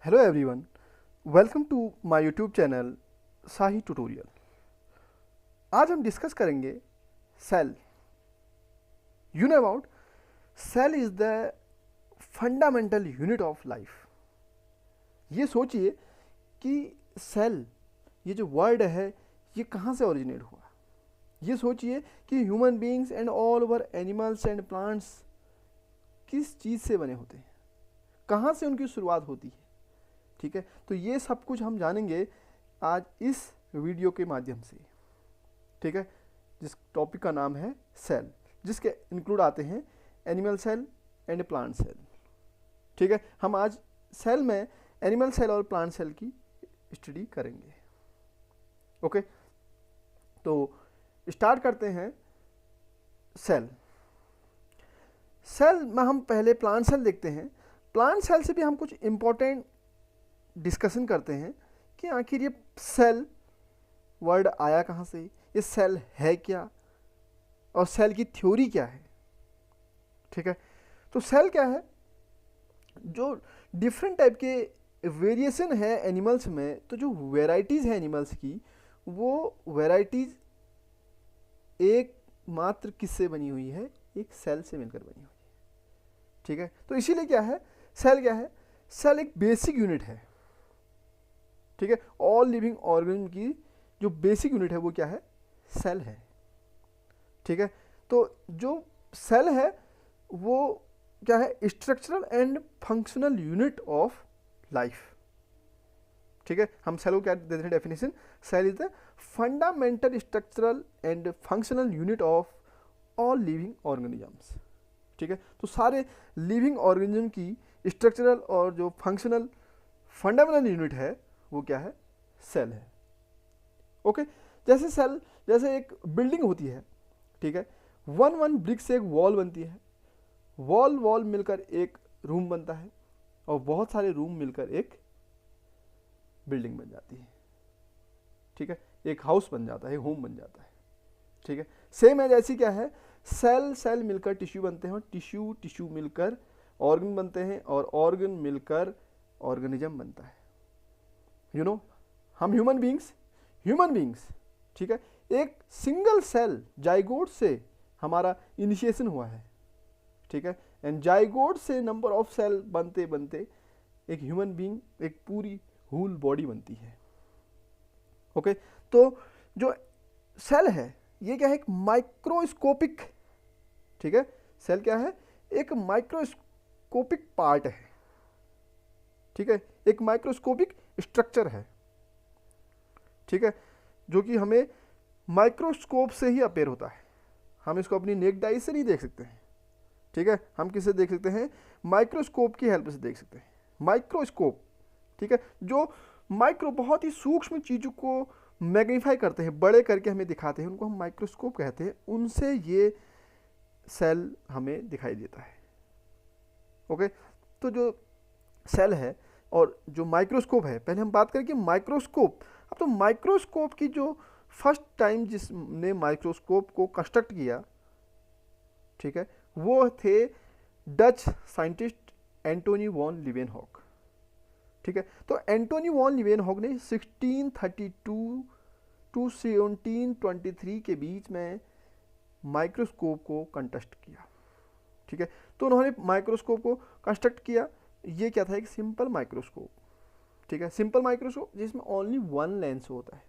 Hello everyone, welcome to my YouTube channel Sahi tutorial. आज हम discuss करेंगे cell. You know about cell is the fundamental unit of life. ये सोचिए कि cell, ये जो वर्ड है, ये कहाँ से ओरिजिनेट हुआ। ये सोचिए कि human beings and all over animals and plants किस चीज़ से बने होते हैं, कहाँ से उनकी शुरुआत होती है। ठीक है, तो ये सब कुछ हम जानेंगे आज इस वीडियो के माध्यम से। ठीक है, जिस टॉपिक का नाम है सेल, जिसके इंक्लूड आते हैं animal cell and plant cell. ठीक है, हम आज सेल में एनिमल सेल और प्लांट सेल की स्टडी करेंगे। ओके, तो स्टार्ट करते हैं सेल। सेल में हम पहले प्लांट सेल देखते हैं। प्लांट सेल से भी हम कुछ इंपॉर्टेंट डिस्कशन करते हैं कि आखिर ये सेल वर्ड आया कहाँ से, ये सेल है क्या और सेल की थ्योरी क्या है। ठीक है, तो सेल क्या है, जो डिफरेंट टाइप के वेरिएशन है एनिमल्स में, तो जो वेराइटीज़ है एनिमल्स की, वो वेराइटीज़ एक मात्र किससे बनी हुई है, एक सेल से मिलकर बनी हुई है। ठीक है, तो इसीलिए क्या है, सेल क्या है, सेल एक बेसिक यूनिट है। ठीक है, ऑल लिविंग ऑर्गेनिज्म की जो बेसिक यूनिट है वो क्या है, सेल है। ठीक है, तो जो सेल है वो क्या है, structural and functional unit of life. ठीक है, हम सेल को क्या देते हैं definition, cell is the fundamental structural and functional unit of all living organisms. ठीक है, तो सारे लिविंग ऑर्गेनिज्म की स्ट्रक्चरल और जो फंक्शनल फंडामेंटल यूनिट है वो क्या है, सेल है। ओके, जैसे सेल, जैसे एक बिल्डिंग होती है। ठीक है, वन ब्रिक से एक वॉल बनती है, वॉल मिलकर एक रूम बनता है और बहुत सारे रूम मिलकर एक बिल्डिंग बन जाती है। ठीक है, एक हाउस बन जाता है, एक होम बन जाता है। ठीक है, सेम है जैसी क्या है, सेल मिलकर टिश्यू बनते हैं और टिश्यू मिलकर ऑर्गन बनते हैं और ऑर्गन मिलकर ऑर्गेनिज्म बनता है। यू नो, हम ह्यूमन बीइंग्स ठीक है, एक सिंगल सेल जाइगोट से हमारा इनिशिएशन हुआ है। ठीक है, एंड जाइगोट से नंबर ऑफ सेल बनते बनते एक ह्यूमन बीइंग, एक पूरी होल बॉडी बनती है। ओके, तो जो सेल है ये क्या है, एक माइक्रोस्कोपिक, ठीक है, सेल क्या है, एक माइक्रोस्कोपिक पार्ट है। ठीक है, एक माइक्रोस्कोपिक स्ट्रक्चर है। ठीक है, जो कि हमें माइक्रोस्कोप से ही अपेयर होता है, हम इसको अपनी नेक्ड आई से नहीं देख सकते हैं। ठीक है, हम किससे देख सकते हैं, माइक्रोस्कोप की हेल्प से देख सकते हैं। माइक्रोस्कोप, ठीक है, जो माइक्रो बहुत ही सूक्ष्म चीज़ों को मैग्नीफाई करते हैं, बड़े करके हमें दिखाते हैं, उनको हम माइक्रोस्कोप कहते हैं। उनसे ये सेल हमें दिखाई देता है। ओके, तो जो सेल है और जो माइक्रोस्कोप है, पहले हम बात करें कि माइक्रोस्कोप। अब तो माइक्रोस्कोप की जो फर्स्ट टाइम जिसने माइक्रोस्कोप को कंस्ट्रक्ट किया, ठीक है, वो थे Dutch scientist Antony von Leeuwenhoek. ठीक है, तो एंटोनी वॉन लीवेनहॉक ने 1632 टू 1723 के बीच में माइक्रोस्कोप को कंस्ट्रक्ट किया। ठीक है, तो उन्होंने माइक्रोस्कोप को कंस्ट्रक्ट किया। ये क्या था, एक सिंपल माइक्रोस्कोप। ठीक है, सिंपल माइक्रोस्कोप जिसमें ओनली वन लेंस होता है।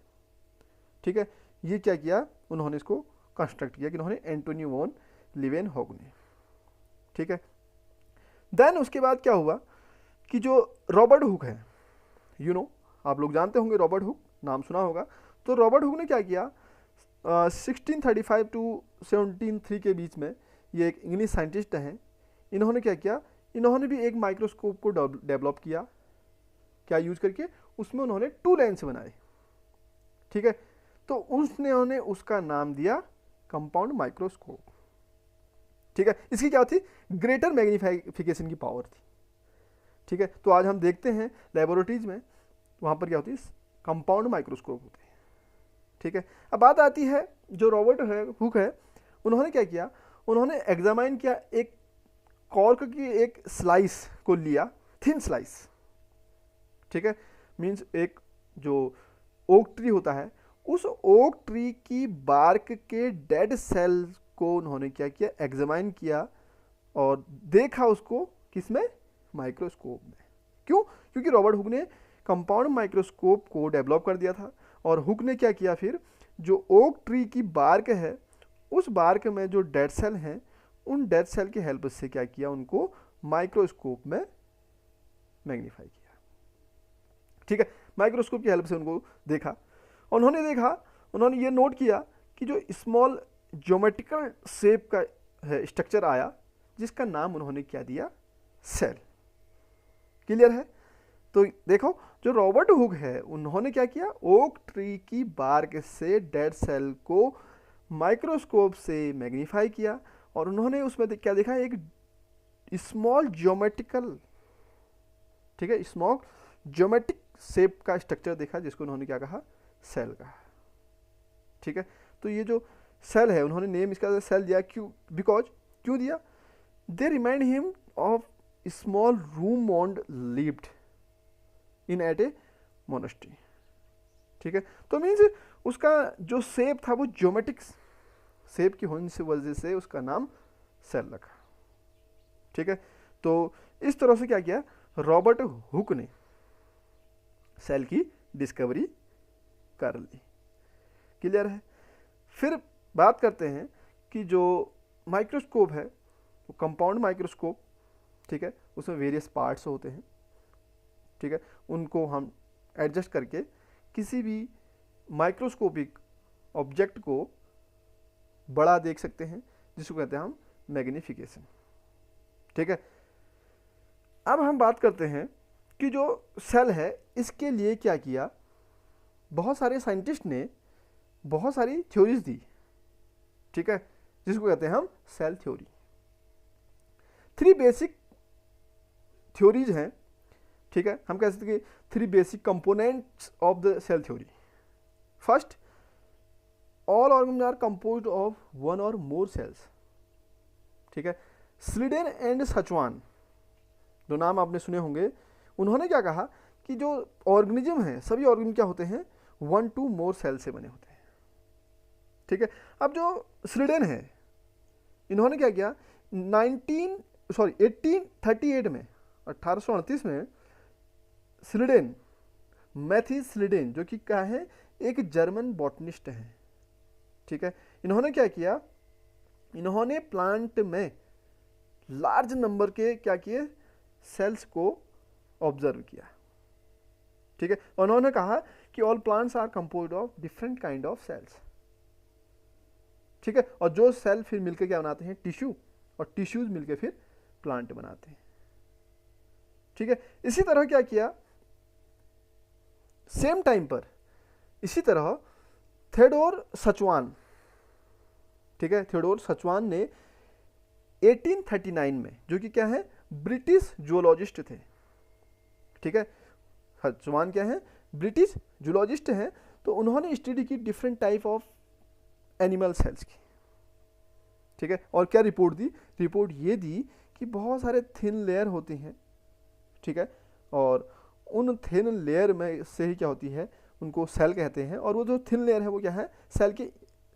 ठीक है, ये क्या किया, उन्होंने इसको कंस्ट्रक्ट किया कि उन्होंने एंटोनी वॉन लीवेनहॉक ने। ठीक है, देन उसके बाद क्या हुआ कि जो रॉबर्ट हुक है, यू नो, आप लोग जानते होंगे रॉबर्ट हुक, नाम सुना होगा। तो रॉबर्ट हुक ने क्या किया, 1635 टू 1703 के बीच में, ये एक इंग्लिश साइंटिस्ट हैं, इन्होंने क्या किया, इन्होंने भी एक माइक्रोस्कोप को डेवलप किया। क्या यूज करके, उसमें उन्होंने टू लेंस बनाए। ठीक है, तो उन्होंने उसका नाम दिया कंपाउंड माइक्रोस्कोप। ठीक है, इसकी क्या थी, ग्रेटर मैग्नीफिकेशन की पावर थी। ठीक है, तो आज हम देखते हैं लेबोरेटरीज में, वहाँ पर क्या होती है, कंपाउंड माइक्रोस्कोप होते हैं। ठीक है, अब बात आती है जो रॉबर्ट हुक है, उन्होंने क्या किया, उन्होंने एग्जामाइन किया, एक कॉर्क की एक स्लाइस को लिया, थिन स्लाइस। ठीक है, मीन्स एक जो ओक ट्री होता है, उस ओक ट्री की बार्क के डेड सेल को उन्होंने क्या किया, एग्जामाइन किया और देखा उसको किसमें, माइक्रोस्कोप में। क्यों? क्योंकि रॉबर्ट हुक ने कंपाउंड माइक्रोस्कोप को डेवलप कर दिया था, और हुक ने क्या किया फिर, जो ओक ट्री की बार्क है, उस बार्क में जो डेड सेल हैं, उन डेड सेल की हेल्प से क्या किया, उनको माइक्रोस्कोप में मैग्नीफाई किया। ठीक है, माइक्रोस्कोप की हेल्प से उनको देखा, और उन्होंने ये नोट किया कि जो स्मॉल ज्योमेट्रिकल शेप का है स्ट्रक्चर आया, जिसका नाम उन्होंने क्या दिया, सेल। क्लियर है? तो देखो, जो रॉबर्ट हुक है, उन्होंने क्या किया, ओक ट्री की बार्क से डेड सेल को माइक्रोस्कोप से मैग्नीफाई किया, और उन्होंने उसमें क्या देखा, एक स्मॉल ज्योमेट्रिकल, ठीक है, स्मॉल ज्योमेट्रिक शेप का स्ट्रक्चर देखा, जिसको उन्होंने क्या कहा, सेल कहा। ठीक है, तो ये जो सेल है, उन्होंने नेम इसका सेल दिया, क्यों, बिकॉज, क्यों दिया, they remind him of small room monk lived in at a monastery. ठीक है, तो मीन्स उसका जो शेप था वो ज्योमेट्रिक शेप की होने से वजह से उसका नाम सेल रखा। ठीक है, तो इस तरह से क्या किया, रॉबर्ट हुक ने सेल की डिस्कवरी कर ली। क्लियर है? फिर बात करते हैं कि जो माइक्रोस्कोप है वो कंपाउंड माइक्रोस्कोप, ठीक है, उसमें वेरियस पार्ट्स होते हैं। ठीक है, उनको हम एडजस्ट करके किसी भी माइक्रोस्कोपिक ऑब्जेक्ट को बड़ा देख सकते हैं, जिसको कहते हैं हम मैग्निफिकेशन। ठीक है, अब हम बात करते हैं कि जो सेल है, इसके लिए क्या किया, बहुत सारे साइंटिस्ट ने बहुत सारी थ्योरीज दी। ठीक है, जिसको कहते हैं हम सेल थ्योरी। 3 बेसिक थ्योरीज हैं। ठीक है, हम कह सकते हैं कि 3 basic components of the cell theory. First, all organism are composed of 1 और मोर सेल्स। ठीक है, स्लीडेन एंड सचवान, जो नाम आपने सुने होंगे, उन्होंने क्या कहा कि जो ऑर्गेनिज्म है, सभी ऑर्गेनिज्म क्या होते हैं, 1 to more सेल से बने होते हैं। ठीक है, अब जो स्लीडेन है, इन्होंने क्या किया, 1838 में, 1838 में स्लीडेन, मैथ्यूस स्लीडेन, जो कि क्या है, एक जर्मन बॉटनिस्ट है। ठीक है, इन्होंने क्या किया, इन्होंने प्लांट में लार्ज नंबर के क्या किए, सेल्स को ऑब्जर्व किया। ठीक है, उन्होंने कहा कि all plants are composed of different kind of cells. ठीक है, और जो सेल फिर मिलकर क्या बनाते हैं, टिश्यू, और टिश्यूज मिलकर फिर प्लांट बनाते हैं। ठीक है, इसी तरह क्या किया, सेम टाइम पर इसी तरह थियोडोर सचवान, ठीक है, थियोडोर सचवान ने 1839 में, जो कि क्या है, ब्रिटिश जूलॉजिस्ट थे। ठीक है, सचवान क्या है, ब्रिटिश जूलॉजिस्ट हैं, तो उन्होंने स्टडी की different type of animal cells की। ठीक है, और क्या रिपोर्ट दी, रिपोर्ट ये दी कि बहुत सारे थिन लेयर होती हैं। ठीक है, और उन थिन लेयर में से ही क्या होती है, उनको सेल कहते हैं, और वो जो थिन लेयर है वो क्या है, सेल के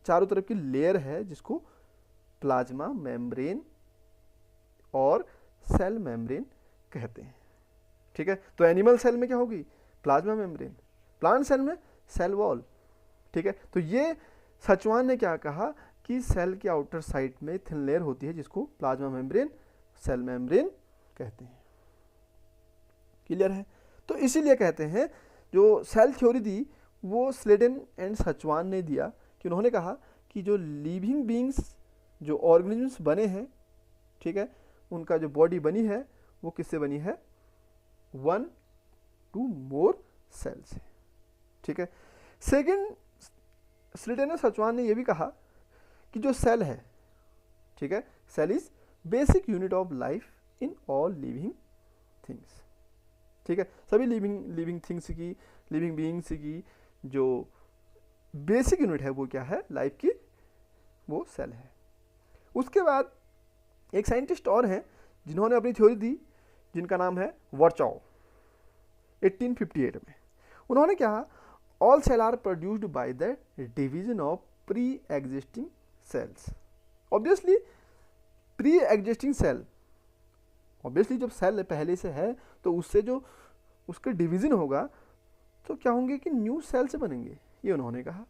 चारों तरफ की लेयर है, जिसको प्लाज्मा मेम्ब्रेन और सेल मेम्ब्रेन कहते हैं। ठीक है, तो एनिमल सेल में क्या होगी, प्लाज्मा मेम्ब्रेन, प्लांट सेल में सेल वॉल। ठीक है, तो ये सचवान ने क्या कहा कि सेल के आउटर साइड में थिन लेयर होती है, जिसको प्लाज्मा मेम्ब्रेन, सेल मेम्ब्रेन कहते हैं। क्लियर है? तो इसीलिए कहते हैं जो सेल थ्योरी दी वो स्लेडन एंड सचवान ने दिया, कि उन्होंने कहा कि जो लिविंग बींग्स, जो ऑर्गेनिजम्स बने हैं, ठीक है, उनका जो बॉडी बनी है वो किससे बनी है, 1 to more सेल्स है। ठीक है, सेकेंड, स्लेडन और सचवान ने यह भी कहा कि जो सेल है, ठीक है, cell is basic unit of life in all living things. ठीक है, सभी लिविंग थिंग्स की, लिविंग बीइंग्स की जो बेसिक यूनिट है वो क्या है, लाइफ की, वो सेल है। उसके बाद एक साइंटिस्ट और हैं जिन्होंने अपनी थ्योरी दी, जिनका नाम है वर्चाओ। 1858 में। उन्होंने कहा all cell are produced by the division of pre existing cells. Obviously pre existing cell, obviously जब सेल पहले से है तो उससे जो उसका डिवीजन होगा तो क्या होंगे कि न्यू सेल्स बनेंगे, ये उन्होंने कहा।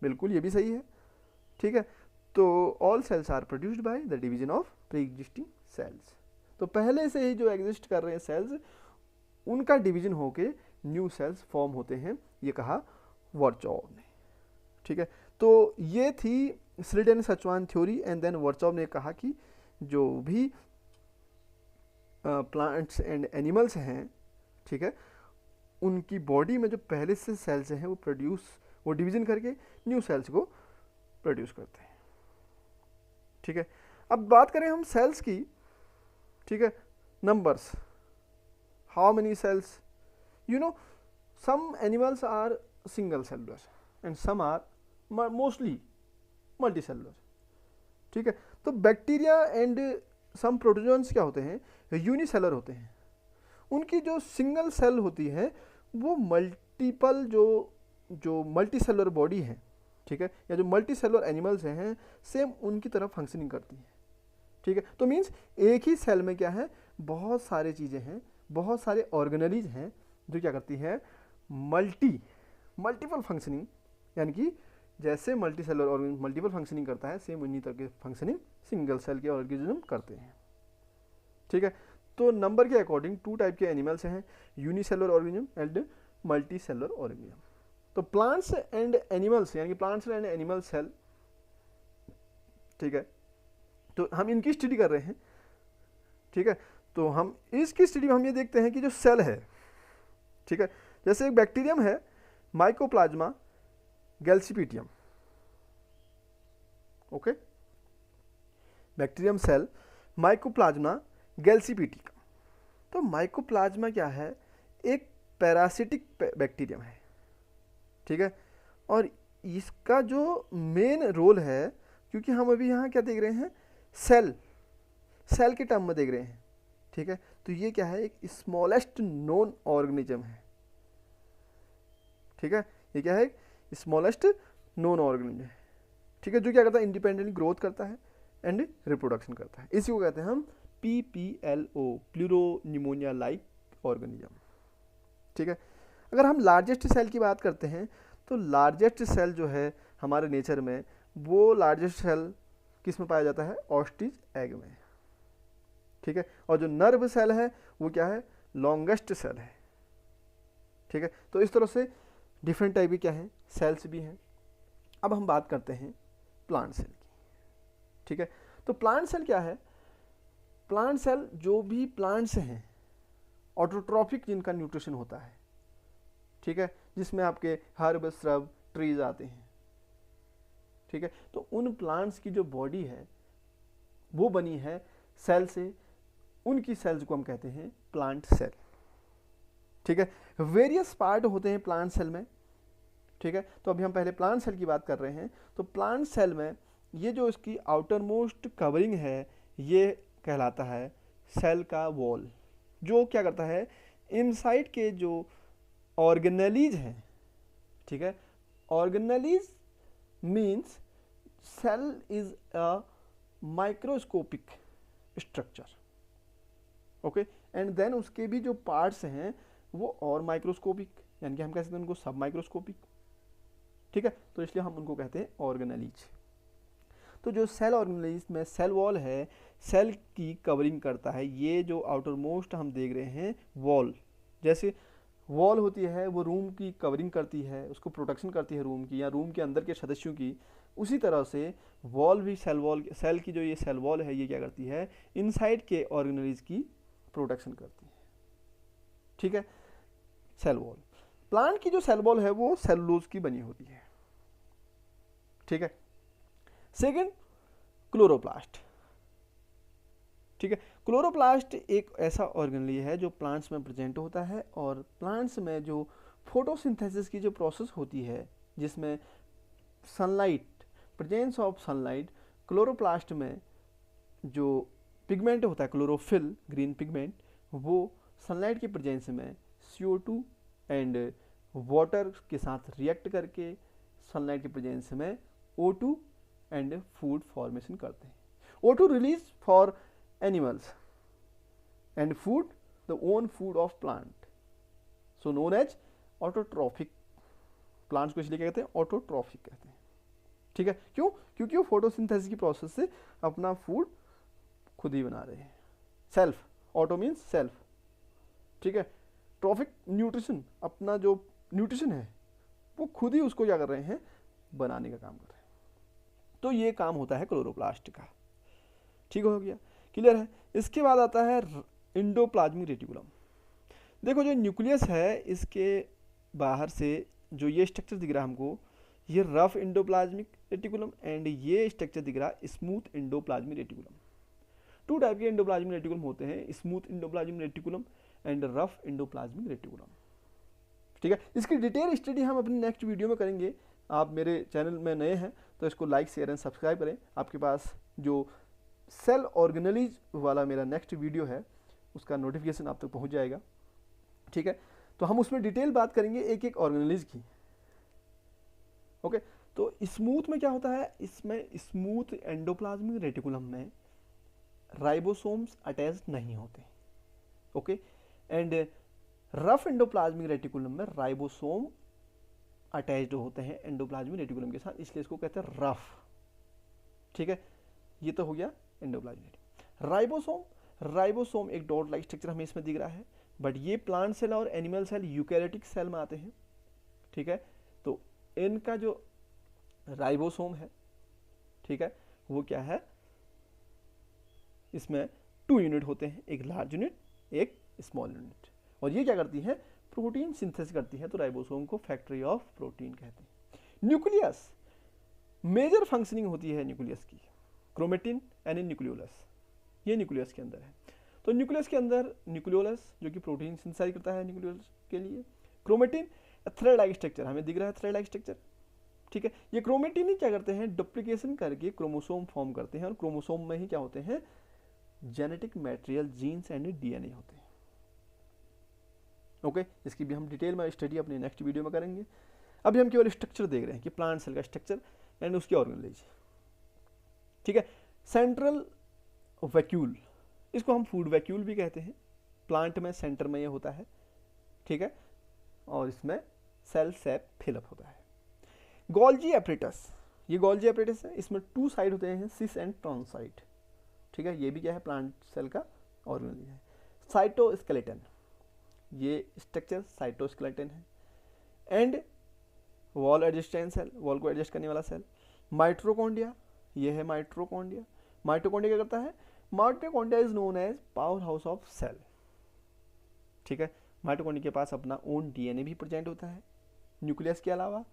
बिल्कुल ये भी सही है, ठीक है। तो all cells are produced by the division of pre existing cells. तो पहले से ही जो एग्जिस्ट कर रहे हैं सेल्स, उनका डिवीजन होके न्यू सेल्स फॉर्म होते हैं, ये कहा वर्चॉव ने, ठीक है। तो ये थी स्लीडन सचवान थ्योरी। एंड देन वर्चॉव ने कहा कि जो भी प्लांट्स एंड एनिमल्स हैं, ठीक है, उनकी बॉडी में जो पहले से सेल्स हैं वो डिवीजन करके न्यू सेल्स को प्रोड्यूस करते हैं, ठीक है। अब बात करें हम सेल्स की, ठीक है, numbers, how many cells, you know some animals are single cellular and some are mostly multi cellular, ठीक है। तो बैक्टीरिया एंड सम प्रोटोजोन्स क्या होते हैं, यूनिसेलर होते हैं। उनकी जो सिंगल सेल होती है वो मल्टीपल जो मल्टी सेलुलर बॉडी है, ठीक है, या जो मल्टी सेलुलर एनिमल्स हैं सेम उनकी तरफ फंक्शनिंग करती हैं, ठीक है। तो मीन्स एक ही सेल में क्या है, बहुत सारे चीज़ें हैं, बहुत सारे ऑर्गेनेलीज हैं जो क्या करती हैं, मल्टीपल फंक्शनिंग, यानी कि जैसे multi cellular organism multiple functioning करता है सेम उन्हीं तरह की फंक्शनिंग सिंगल सेल के ऑर्गेनिज्म करते हैं, ठीक है। तो नंबर के अकॉर्डिंग टू टाइप के एनिमल्स हैं, unicellular organism and multi cellular organism. तो प्लांट्स एंड एनिमल्स, यानी कि प्लांट्स एंड एनिमल सेल, ठीक है, तो हम इनकी स्टडी कर रहे हैं, ठीक है। तो हम इसकी स्टडी में हम ये देखते हैं कि जो सेल है, ठीक है, जैसे एक बैक्टीरियम है mycoplasma gallisepticum, okay, bacterium cell mycoplasma gallisepticum. तो माइकोप्लाज्मा क्या है, एक पैरासिटिक बैक्टीरियम है, ठीक है। और इसका जो मेन रोल है, क्योंकि हम अभी यहाँ क्या देख रहे हैं, सेल के टर्म में देख रहे हैं, ठीक है। तो ये क्या है, एक स्मॉलेस्ट नोन ऑर्गेनिज्म है, ठीक है। ये क्या है, स्मॉलेस्ट नोन ऑर्गेनिज्म है, ठीक है, जो क्या करता है, इंडिपेंडेंटली ग्रोथ करता है एंड रिप्रोडक्शन करता है। इसी को कहते हैं हम PPLO, प्लूरोनिमोनिया लाइक ऑर्गेनिज्म, ठीक है। अगर हम लार्जेस्ट सेल की बात करते हैं तो लार्जेस्ट सेल जो है हमारे नेचर में, वो लार्जेस्ट सेल किस में पाया जाता है, ऑस्ट्रिच एग में, ठीक है। और जो नर्व सेल है वो क्या है, लॉन्गेस्ट सेल है, ठीक है। तो इस तरह से डिफरेंट टाइप की क्या है, सेल्स भी हैं। अब हम बात करते हैं प्लांट सेल की, ठीक है। तो प्लांट सेल क्या है, प्लांट सेल जो भी प्लांट्स हैं ऑटोट्रॉफिक जिनका न्यूट्रिशन होता है, ठीक है, जिसमें आपके हर्ब श्रब ट्रीज आते हैं, ठीक है। तो उन प्लांट्स की जो बॉडी है वो बनी है सेल से, उनकी सेल्स को हम कहते हैं प्लांट सेल, ठीक है। वेरियस पार्ट होते हैं प्लांट सेल में, ठीक है। तो अभी हम पहले प्लांट सेल की बात कर रहे हैं। तो प्लांट सेल में ये जो इसकी आउटर मोस्ट कवरिंग है ये कहलाता है सेल का वॉल, जो क्या करता है, इनसाइड के जो ऑर्गेनेलीज हैं, ठीक है, organelles means cell is a microscopic structure, okay, and then उसके भी जो पार्ट्स हैं वो और माइक्रोस्कोपिक, यानी कि हम कह सकते हैं उनको सब माइक्रोस्कोपिक, ठीक है। तो इसलिए हम उनको कहते हैं ऑर्गेनेलीज। तो जो सेल ऑर्गेनेलीज में सेल वॉल है, सेल की कवरिंग करता है। ये जो आउटर मोस्ट हम देख रहे हैं वॉल, जैसे वॉल होती है वो रूम की कवरिंग करती है, उसको प्रोटेक्शन करती है रूम की या रूम के अंदर के सदस्यों की, उसी तरह से वॉल भी सेल की जो ये सेल वॉल है ये क्या करती है, इनसाइड के ऑर्गेनेलीज की प्रोटेक्शन करती है, ठीक है। सेल वॉल, प्लांट की जो सेल वॉल है वो सेलुलोज की बनी होती है, ठीक है। सेकंड, क्लोरोप्लास्ट, ठीक है। क्लोरोप्लास्ट एक ऐसा ऑर्गेनेली है जो प्लांट्स में प्रेजेंट होता है, और प्लांट्स में जो फोटोसिंथेसिस की जो प्रोसेस होती है जिसमें sunlight, presence of sunlight, chloroplast में जो पिगमेंट होता है क्लोरोफिल ग्रीन पिगमेंट, वो सनलाइट की प्रेजेंस में CO2 एंड वाटर के साथ रिएक्ट करके सनलाइट के प्रेजेंस में O2 एंड फूड फॉर्मेशन करते हैं। O2 release for animals and food the own food of plant, so known as autotrophic. Plants को इसलिए क्या कहते हैं? ऑटोट्रॉफिक कहते हैं। ठीक है, क्यों? क्योंकि वो फोटोसिंथेसिस की प्रोसेस से अपना फूड खुद ही बना रहे हैं। सेल्फ, ऑटो मीन्स सेल्फ, ठीक है। ट्रॉफिक न्यूट्रिशन, अपना जो न्यूट्रिशन है वो खुद ही उसको क्या कर रहे हैं? बनाने का काम कर रहे हैं। तो ये काम होता है क्लोरोप्लास्ट का। ठीक हो गया, क्लियर है। इसके बाद आता है एंडोप्लाज्मिक रेटिकुलम। देखो जो न्यूक्लियस है इसके बाहर से जो ये स्ट्रक्चर दिख रहा है हमको, ये रफ एंडोप्लाज्मिक रेटिकुलम एंड ये स्ट्रक्चर दिख रहा है smooth endoplasmic reticulum. Two type के एंडोप्लाज्मिक रेटिकुलम होते हैं, smooth endoplasmic reticulum and rough endoplasmic reticulum. ठीक है, इसकी डिटेल स्टडी हम अपनी नेक्स्ट वीडियो में करेंगे। आप मेरे चैनल में नए हैं तो इसको लाइक शेयर एंड सब्सक्राइब करें। आपके पास जो सेल ऑर्गेनेलिज वाला मेरा नेक्स्ट वीडियो है उसका नोटिफिकेशन आप तक पहुंच जाएगा। ठीक है, तो हम उसमें डिटेल बात करेंगे एक एक ऑर्गेनेलिज की। ओके, तो स्मूथ में क्या होता है? इसमें स्मूथ एंडोप्लाज्मिक रेटिकुलम में राइबोसोम्स अटैच नहीं होते। Okay, and rough endoplasmic reticulum में राइबोसोम अटैच्ड होते हैं एंडोप्लाज्मिक रेटिकुलम के साथ, इसलिए इसको कहते हैं रफ। ठीक है, ये तो हो गया एंडोप्लाज्मिक। राइबोसोम एक डॉट लाइक स्ट्रक्चर हमें इसमें दिख रहा है, बट ये प्लांट सेल और एनिमल सेल यूकैरियोटिक सेल में आते हैं। ठीक है, तो इनका जो राइबोसोम है, ठीक है, वो क्या है? इसमें 2 यूनिट होते हैं, एक लार्ज यूनिट, एक स्मॉल यूनिट, और ये क्या करती है? प्रोटीन सिंथेसिस करती है। तो राइबोसोम को फैक्ट्री ऑफ प्रोटीन कहते हैं। न्यूक्लियस, मेजर फंक्शनिंग होती है न्यूक्लियस की, क्रोमेटिन एंड न्यूक्लियोलस, ये न्यूक्लियस के अंदर है। तो न्यूक्लियस के अंदर न्यूक्लियोलस जो कि प्रोटीन सिंथेसाइज करता है न्यूक्लियोलस के लिए, क्रोमेटिन थ्रेड लाइक स्ट्रक्चर हमें दिख रहा है, थ्रेड लाइक स्ट्रक्चर। ठीक है, ये क्रोमेटिन ही क्या करते हैं? डुप्लीकेशन करके क्रोमोसोम फॉर्म करते हैं, और क्रोमोसोम में ही क्या होते हैं? Genetic material, genes and DNA होते हैं। ओके, इसकी भी हम डिटेल में स्टडी अपनी नेक्स्ट वीडियो में करेंगे। अभी हम केवल स्ट्रक्चर देख रहे हैं कि प्लांट सेल का स्ट्रक्चर एंड उसकी ऑर्गेनेलिज। ठीक है, सेंट्रल वैक्यूल, इसको हम फूड वैक्यूल भी कहते हैं। प्लांट में सेंटर में ये होता है, ठीक है, और इसमें सेल सेप फिलअप होता है। गोल्जी एपरेटस, ये गोल्जी एपरेटस है, इसमें 2 साइड होते हैं, सिस एंड ट्रांस साइड। ठीक है, ये भी क्या है? प्लांट सेल का ऑर्गेनेलिज है। साइटोस्केलेटन, ये स्ट्रक्चर साइटोस्केलेटन है। And wall adjustant cell, wall को एडजस्ट करने वाला सेल। माइटोकॉन्ड्रिया, ये है माइटोकॉन्ड्रिया। माइटोकॉन्ड्रिया क्या करता है? Mitochondria is known as power house of cell. ठीक है, माइटोकॉन्ड्रिया के पास अपना ओन डीएनए भी प्रेजेंट होता है न्यूक्लियस के अलावा।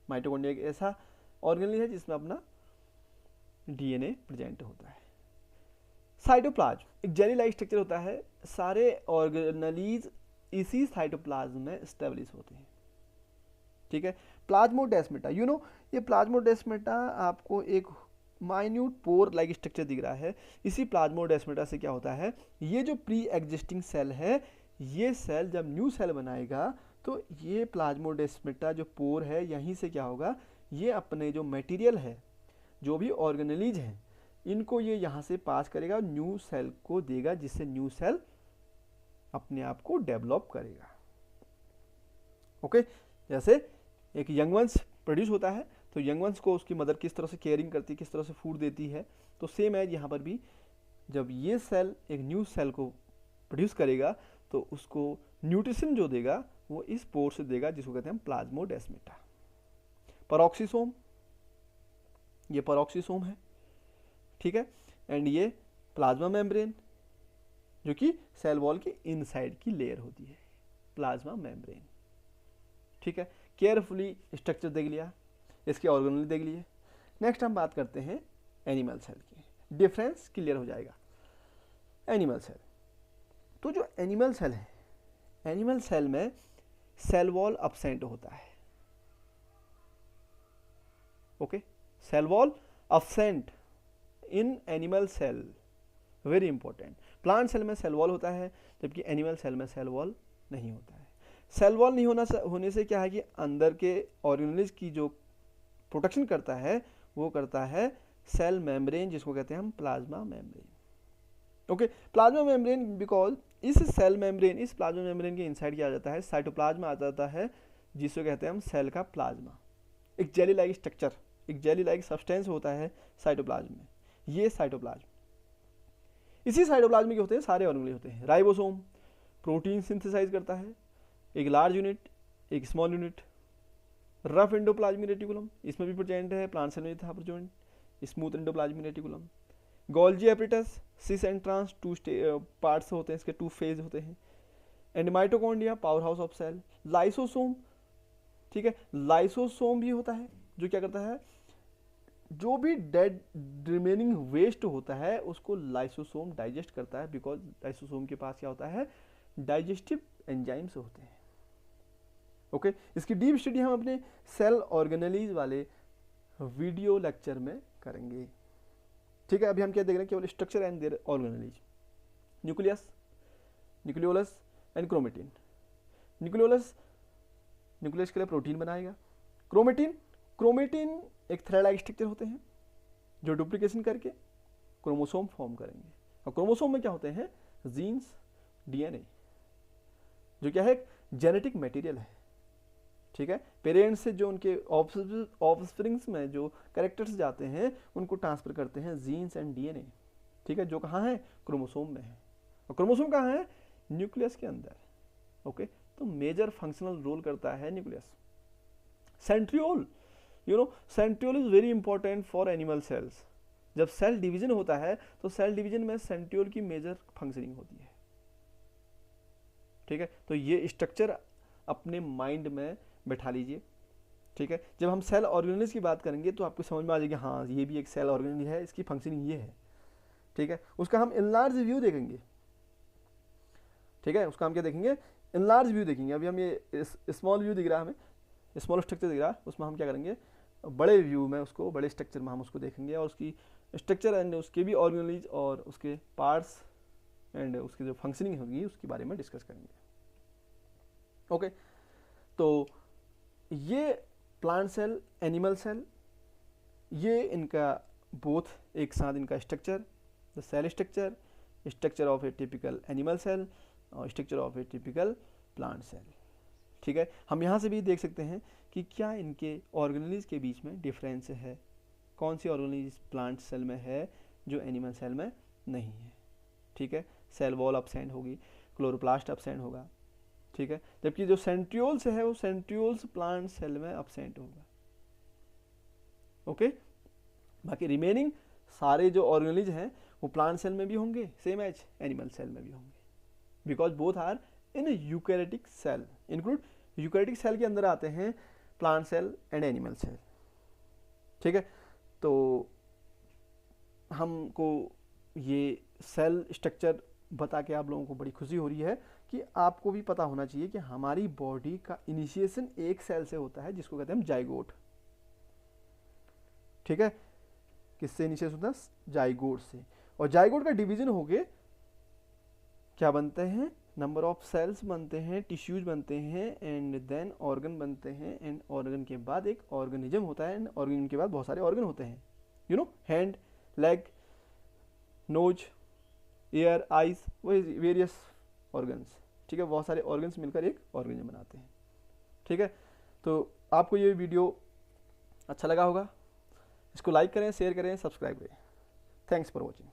माइटोकॉन्ड्रिया एक ऐसा ऑर्गेनेल है जिसमें अपना डीएनए प्रेजेंट होता है। साइटोप्लाज्म एक जेली लाइक स्ट्रक्चर होता है, सारे ऑर्गेनेलीज इसी साइटोप्लाज्म में स्टेबलिश होते हैं। ठीक है, प्लाज्मोडेस्माटा, यू नो ये प्लाज्मोडेस्माटा आपको एक माइन्यूट पोर लाइक स्ट्रक्चर दिख रहा है। इसी प्लाज्मोडेस्माटा से क्या होता है? ये जो प्री एग्जिस्टिंग सेल है, ये सेल जब न्यू सेल बनाएगा तो ये प्लाज्मोडेस्माटा जो पोर है यहीं से क्या होगा? ये अपने जो मटेरियल है, जो भी ऑर्गेनेलीज हैं, इनको ये यहाँ से पास करेगा, न्यू सेल को देगा, जिससे न्यू सेल अपने आप को डेवलप करेगा। ओके, जैसे एक यंग वंस प्रोड्यूस होता है तो यंग वंस को उसकी मदर किस तरह से केयरिंग करती है, किस तरह से फूड देती है, तो सेम है यहाँ पर भी। जब ये सेल एक न्यू सेल को प्रोड्यूस करेगा तो उसको न्यूट्रिशन जो देगा वो इस पोर से देगा, जिसको कहते हैं प्लाज्मोडेस्माटा। पेरोक्सिसोम, ये पेरोक्सिसोम है, ठीक है, एंड ये प्लाज्मा मेम्ब्रेन जो कि सेल वॉल के इनसाइड की लेयर होती है, प्लाज्मा मेम्ब्रेन। ठीक है, केयरफुली स्ट्रक्चर देख लिया, इसके ऑर्गेनेल देख लिए। नेक्स्ट हम बात करते हैं एनिमल सेल की, डिफरेंस क्लियर हो जाएगा। एनिमल सेल, तो जो एनिमल सेल है, एनिमल सेल में सेल वॉल अब्सेंट होता है। Okay, cell wall absent in animal cell, very important. Plant cell में सेल वॉल होता है, जबकि एनिमल सेल में सेल वॉल नहीं होता है। सेल वॉल नहीं होने से क्या है कि अंदर के ऑर्गेनेल्स की जो प्रोटेक्शन करता है वो करता है सेल मेम्ब्रेन, जिसको कहते हैं हम plasma membrane. Okay, plasma membrane, because इस सेल मेम्ब्रेन, इस प्लाज्मा मेम्ब्रेन के इनसाइड क्या आ जाता है, साइटोप्लाज्मा आ जाता है, जिसको कहते हैं हम सेल का प्लाज्मा। एक जेली लाइक स्ट्रक्चर, एक जेली लाइक सब्सटेंस होता है साइटोप्लाज्म में, ये साइटोप्लाज्म। इसी साइटोप्लाज्म में होते हैं सारे ऑर्गेनेल होते हैं। राइबोसोम प्रोटीन सिंथेसाइज करता है, एक लार्ज यूनिट, एक small unit. Rough endoplasmic reticulum इसमें भी प्रेजेंट है, प्लांट सेल में था present, smooth endoplasmic reticulum. Golgi apparatus, cis and trans, two parts होते हैं इसके, टू फेज होते हैं। And mitochondria, power house of cell. Lysosome, ठीक है, लाइसोसोम भी होता है जो क्या करता है, जो भी डेड रिमेनिंग वेस्ट होता है उसको लाइसोसोम डाइजेस्ट करता है, बिकॉज लाइसोसोम के पास क्या होता है, डाइजेस्टिव एंजाइम्स होते हैं। ओके, इसकी डीप स्टडी हम अपने सेल ऑर्गेनेलीज वाले वीडियो लेक्चर में करेंगे। ठीक है, अभी हम क्या देख रहे हैं, केवल structure and their organelles. Nucleus, nucleolus and chromatin. Nucleolus nucleus के लिए प्रोटीन बनाएगा। क्रोमेटिन एक थ्रेड लाइक स्ट्रक्चर होते हैं जो डुप्लीकेशन करके क्रोमोसोम फॉर्म करेंगे। और क्रोमोसोम में क्या होते हैं, जीन्स, डीएनए, जो क्या है, जेनेटिक मटेरियल है। ठीक है, पेरेंट्स से जो उनके ऑफस्प्रिंग्स में जो कैरेक्टर्स जाते हैं उनको ट्रांसफर करते हैं जीन्स एंड डीएनए। ठीक है, जो कहाँ है, क्रोमोसोम में है। और क्रोमोसोम कहाँ है, न्यूक्लियस के अंदर। ओके, तो मेजर फंक्शनल रोल करता है nucleus. Centriole, centriole is very important for animal cells. जब सेल डिवीजन होता है तो सेल डिवीजन में सेंट्रियोल की मेजर फंक्शनिंग होती है। ठीक है, तो ये स्ट्रक्चर अपने माइंड में बैठा लीजिए। ठीक है, जब हम सेल ऑर्गेनेल्स की बात करेंगे तो आपको समझ में आ जाएगी, हाँ ये भी एक सेल ऑर्गेनेल है, इसकी फंक्शनिंग ये है। ठीक है, उसका हम इनलार्ज व्यू देखेंगे। ठीक है, उसका हम क्या देखेंगे, इनलार्ज व्यू देखेंगे। अभी हम ये स्मॉल व्यू दिख रहा है, हमें स्मॉल स्ट्रक्चर दिख रहा है, उसमें हम क्या करेंगे, बड़े व्यू में उसको, बड़े स्ट्रक्चर में हम उसको देखेंगे और उसकी स्ट्रक्चर एंड उसके भी ऑर्गेनेल्स और उसके पार्ट्स एंड उसकी जो फंक्शनिंग होगी उसके बारे में डिस्कस करेंगे। ओके, तो ये प्लांट सेल, एनिमल सेल, ये इनका बोथ एक साथ इनका structure, the cell structure, structure of a typical animal cell और structure of a typical plant cell. ठीक है, हम यहाँ से भी देख सकते हैं कि क्या इनके ऑर्गेनेल्स के बीच में डिफरेंस है, कौन सी ऑर्गेनेल्स प्लांट सेल में है जो एनिमल सेल में नहीं है। ठीक है, सेल वॉल अपसेंट होगी, क्लोरोप्लास्ट अपसेंट होगा। ठीक है, जबकि जो सेंट्रियोल्स है वो सेंट्रियोल्स प्लांट सेल में अपसेंट होगा। ओके, बाकी रिमेनिंग सारे जो ऑर्गेनेल्स हैं वो प्लांट सेल में भी होंगे, सेम एज एनिमल सेल में भी होंगे, because both are in eukaryotic cell. Include eukaryotic cell के अंदर आते हैं plant cell and animal cell. ठीक है, तो हमको ये सेल स्ट्रक्चर बता के आप लोगों को बड़ी खुशी हो रही है कि आपको भी पता होना चाहिए कि हमारी बॉडी का इनिशिएशन एक सेल से होता है जिसको कहते हैं हम जाइगोट। ठीक है, किससे इनिशिएशन होता है, जाइगोट से। और जाइगोट का डिवीजन हो गए क्या बनते हैं, नंबर ऑफ सेल्स बनते हैं, टिश्यूज बनते हैं एंड देन ऑर्गन बनते हैं। एंड ऑर्गन के बाद एक ऑर्गेनिज्म होता है एंड ऑर्गेनिज्म के बाद बहुत सारे ऑर्गन होते हैं, hand, leg, nose, ear, eyes, वो वेरियस ऑर्गन्स। ठीक है, बहुत सारे ऑर्गन्स मिलकर एक ऑर्गेनिज्म बनाते हैं। ठीक है, तो आपको ये वीडियो अच्छा लगा होगा, इसको लाइक करें, शेयर करें, सब्सक्राइब करें। Thanks for watching.